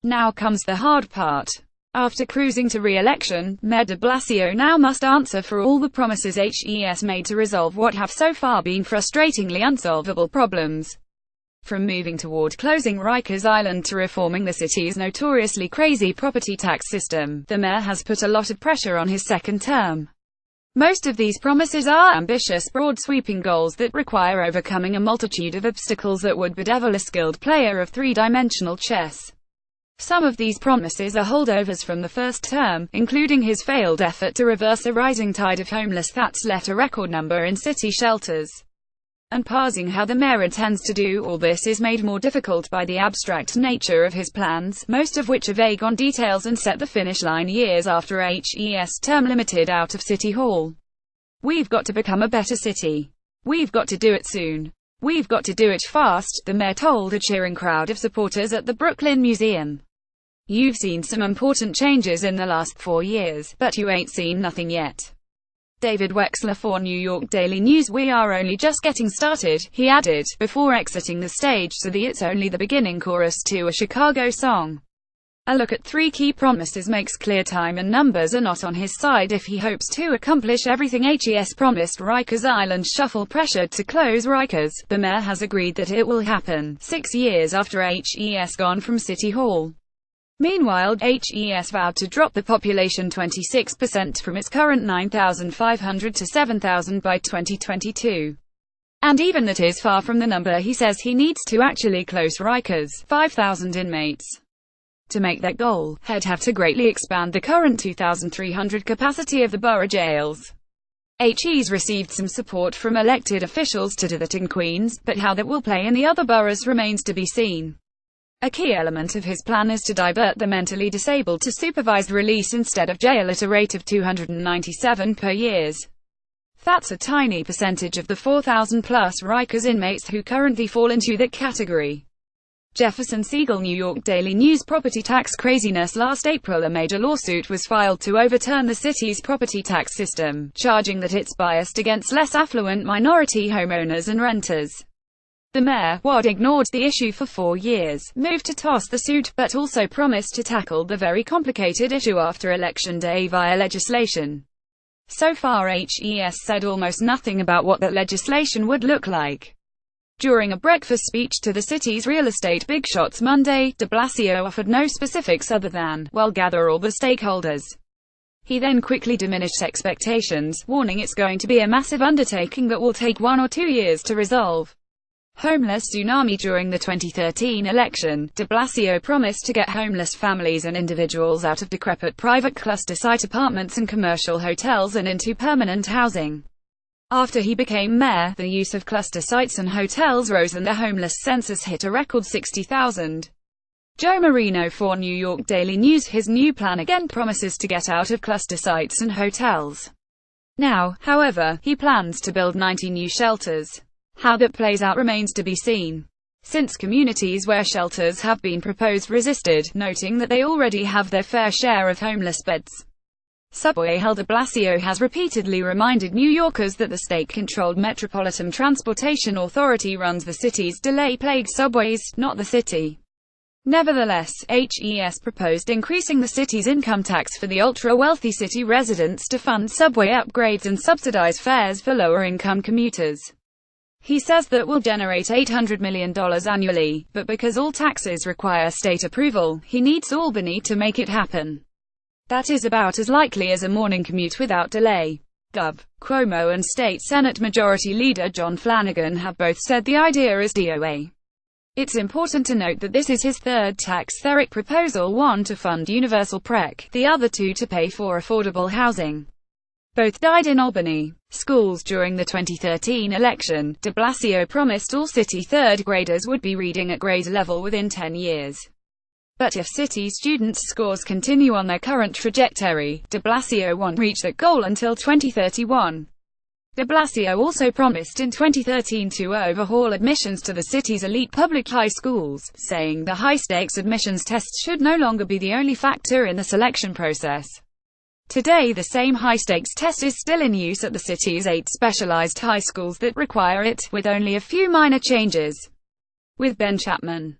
Now comes the hard part. After cruising to re-election, Mayor de Blasio now must answer for all the promises HES made to resolve what have so far been frustratingly unsolvable problems. From moving toward closing Rikers Island to reforming the city's notoriously crazy property tax system, the mayor has put a lot of pressure on his second term. Most of these promises are ambitious, broad-sweeping goals that require overcoming a multitude of obstacles that would bedevil a skilled player of three-dimensional chess. Some of these promises are holdovers from the first term, including his failed effort to reverse a rising tide of homeless that's left a record number in city shelters. And parsing how the mayor intends to do all this is made more difficult by the abstract nature of his plans, most of which are vague on details and set the finish line years after HES term limited out of City Hall. We've got to become a better city. We've got to do it soon. We've got to do it fast, the mayor told a cheering crowd of supporters at the Brooklyn Museum. You've seen some important changes in the last 4 years, but you ain't seen nothing yet. David Wexler for New York Daily News. We are only just getting started, he added, before exiting the stage to the It's Only the Beginning chorus to a Chicago song. A look at 3 key promises makes clear time and numbers are not on his side if he hopes to accomplish everything HES promised. Rikers Island shuffle. Pressured to close Rikers, the mayor has agreed that it will happen, 6 years after HES gone from City Hall. Meanwhile, HES vowed to drop the population 26% from its current 9,500 to 7,000 by 2022. And even that is far from the number he says he needs to actually close Rikers, 5,000 inmates. To make that goal, he'd have to greatly expand the current 2,300 capacity of the borough jails. HE's received some support from elected officials to do that in Queens, but how that will play in the other boroughs remains to be seen. A key element of his plan is to divert the mentally disabled to supervised release instead of jail at a rate of 297 per year. That's a tiny percentage of the 4,000-plus Rikers inmates who currently fall into that category. Jefferson Siegel New York Daily News. Property tax craziness. Last April a major lawsuit was filed to overturn the city's property tax system, charging that it's biased against less affluent minority homeowners and renters. The mayor, who had ignored the issue for 4 years, moved to toss the suit, but also promised to tackle the very complicated issue after Election Day via legislation. So far HES said almost nothing about what that legislation would look like. During a breakfast speech to the city's real estate big shots Monday, de Blasio offered no specifics other than, "Well, gather all the stakeholders." He then quickly diminished expectations, warning it's going to be a massive undertaking that will take 1 or 2 years to resolve. Homeless tsunami. During the 2013 election, de Blasio promised to get homeless families and individuals out of decrepit private cluster site apartments and commercial hotels and into permanent housing. After he became mayor, the use of cluster sites and hotels rose and the homeless census hit a record 60,000. Joe Marino for New York Daily News. His new plan again promises to get out of cluster sites and hotels. Now, however, he plans to build 90 new shelters. How that plays out remains to be seen. Since communities where shelters have been proposed resisted, noting that they already have their fair share of homeless beds. Subway held. De Blasio has repeatedly reminded New Yorkers that the state-controlled Metropolitan Transportation Authority runs the city's delay-plagued subways, not the city. Nevertheless, HES proposed increasing the city's income tax for the ultra-wealthy city residents to fund subway upgrades and subsidize fares for lower-income commuters. He says that will generate $800 million annually, but because all taxes require state approval, he needs Albany to make it happen. That is about as likely as a morning commute without delay. Gov. Cuomo and State Senate Majority Leader John Flanagan have both said the idea is DOA. It's important to note that this is his third tax-theric proposal, one to fund universal PREC, the other two to pay for affordable housing. Both died in Albany schools during the 2013 election. De Blasio promised all city third graders would be reading at grade level within 10 years. But if city students' scores continue on their current trajectory, de Blasio won't reach that goal until 2031. De Blasio also promised in 2013 to overhaul admissions to the city's elite public high schools, saying the high-stakes admissions tests should no longer be the only factor in the selection process. Today the same high-stakes test is still in use at the city's 8 specialized high schools that require it, with only a few minor changes. With Ben Chapman.